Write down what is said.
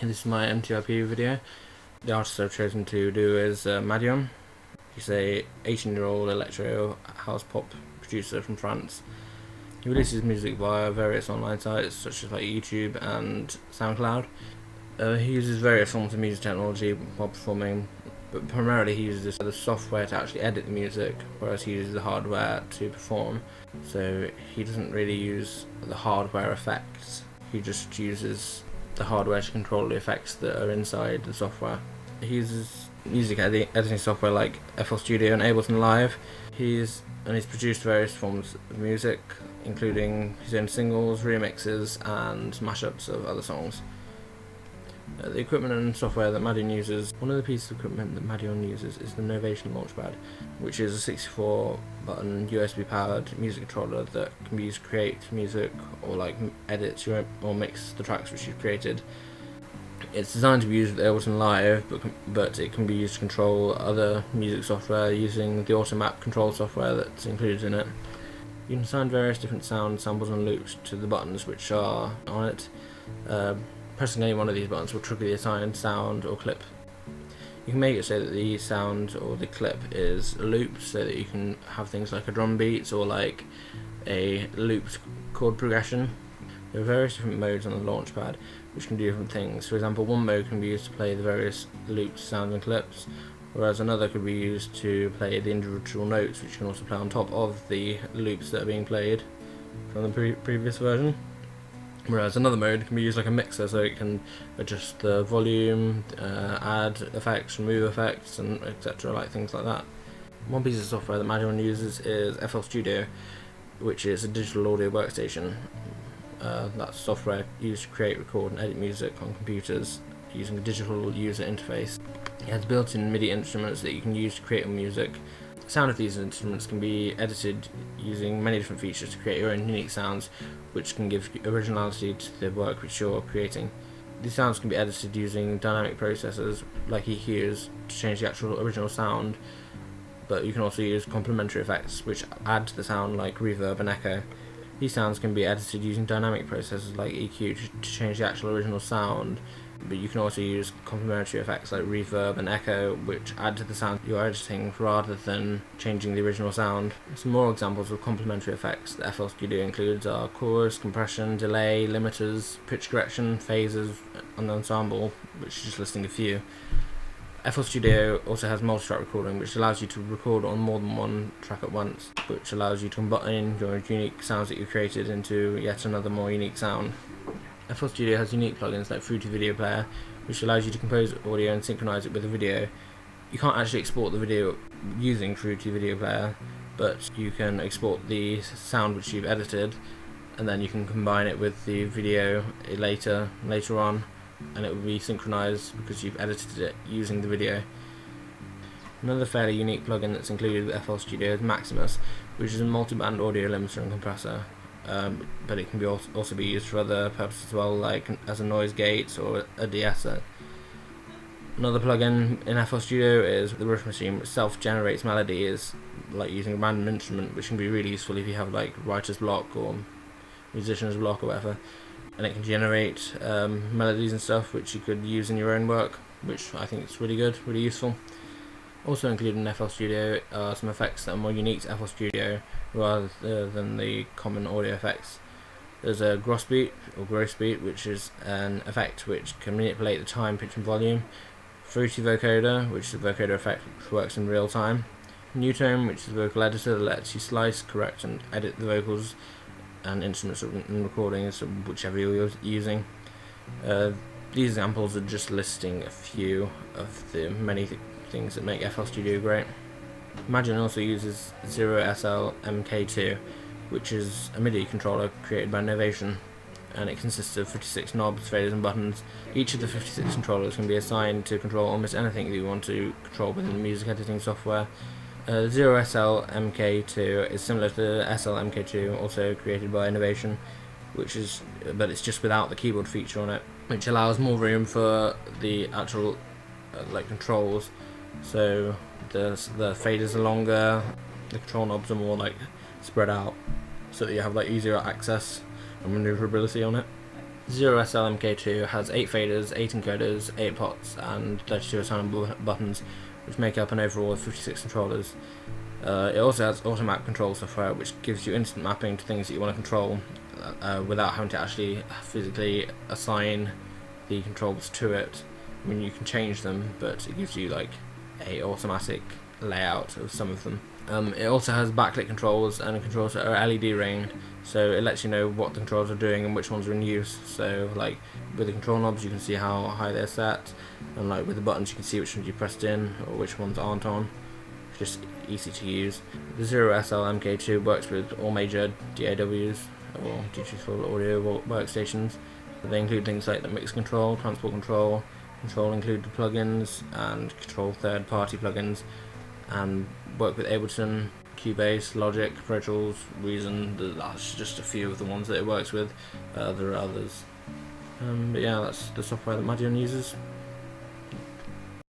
This is my MTiP video. The artist I've chosen to do is Madion. He's a 18-year-old electro house pop producer from France. He releases music via various online sites such as like YouTube and SoundCloud. He uses various forms of music technology while performing, but primarily he uses the software to actually edit the music, whereas he uses the hardware to perform. So he doesn't really use the hardware effects, he just uses the hardware to control the effects that are inside the software. He uses music editing software like FL Studio and Ableton Live. He's produced various forms of music, including his own singles, remixes, and mashups of other songs. The equipment and software that Madion uses, one of the pieces of equipment that Madion uses is the Novation Launchpad, which is a 64-button USB-powered music controller that can be used to create music or like edit or mix the tracks which you've created. It's designed to be used with Ableton Live, but it can be used to control other music software using the Automap control software that's included in it. You can assign various different sound samples and loops to the buttons which are on it. Pressing any one of these buttons will trigger the assigned sound or clip. You can make it so that the sound or the clip is a loop, so that you can have things like a drum beat or like a looped chord progression. There are various different modes on the Launchpad which can do different things. For example, one mode can be used to play the various looped sounds and clips, whereas another could be used to play the individual notes, which you can also play on top of the loops that are being played from the previous version. Whereas another mode can be used like a mixer, so it can adjust the volume, add effects, remove effects, and etc., like things like that. One piece of software that Madion uses is FL Studio, which is a digital audio workstation. That's software used to create, record, and edit music on computers using a digital user interface. It has built-in MIDI instruments that you can use to create your music. The sound of these instruments can be edited using many different features to create your own unique sounds, which can give originality to the work which you're creating. These sounds can be edited using dynamic processors like EQs to change the actual original sound, but you can also use complementary effects which add to the sound like reverb and echo. These sounds can be edited using dynamic processors like EQ to change the actual original sound, but you can also use complementary effects like reverb and echo which add to the sound you're editing rather than changing the original sound. Some more examples of complementary effects that FL Studio includes are chorus, compression, delay, limiters, pitch correction, phasers, and ensemble, which is just listing a few. FL Studio also has multi-track recording, which allows you to record on more than one track at once, which allows you to combine your unique sounds that you've created into yet another more unique sound. FL Studio has unique plugins like Fruity Video Player, which allows you to compose audio and synchronize it with a video. You can't actually export the video using Fruity Video Player, but you can export the sound which you've edited, and then you can combine it with the video later on, and it will be synchronized because you've edited it using the video. Another fairly unique plugin that's included with FL Studio is Maximus, which is a multi-band audio limiter and compressor. But it can also be used for other purposes as well, like as a noise gate or a de-esser. Another plugin in FL Studio is the Riff Machine, which self-generates melodies, like using a random instrument, which can be really useful if you have like writer's block or musician's block or whatever. And it can generate melodies and stuff which you could use in your own work, which I think is really good, really useful. Also included in FL Studio are some effects that are more unique to FL Studio rather than the common audio effects. There's a gross beat, which is an effect which can manipulate the time, pitch and volume. Fruity Vocoder, which is a vocoder effect which works in real time. Newtone, which is a vocal editor that lets you slice, correct and edit the vocals and instruments and recordings, whichever you're using. These examples are just listing a few of the many things that make FL Studio great. Madion also uses 0SL MK2, which is a MIDI controller created by Novation, and it consists of 56 knobs, faders and buttons. Each of the 56 controllers can be assigned to control almost anything that you want to control within the music editing software. 0SL MK2 is similar to SL MK2, also created by Novation, but it's just without the keyboard feature on it, which allows more room for the actual controls. So the faders are longer, the control knobs are more spread out, so that you have easier access and maneuverability on it. 0SL-MK2 has 8 faders, 8 encoders, 8 pots, and 32 assignable buttons, which make up an overall of 56 controllers. It also has auto-map control software, which gives you instant mapping to things that you want to control without having to actually physically assign the controls to it. I mean, you can change them, but it gives you like a automatic layout of some of them. It also has backlit controls and controls that are LED ringed, so it lets you know what the controls are doing and which ones are in use. So like with the control knobs you can see how high they're set, and like with the buttons you can see which ones you pressed in or which ones aren't on. It's just easy to use. The 0SL-MK2 works with all major DAWs, or digital audio workstations. They include things like the mix control, transport control, control included plugins, and control third-party plugins, and work with Ableton, Cubase, Logic, Pro Tools, Reason. That's just a few of the ones that it works with. There are others. But yeah, that's the software that Madion uses.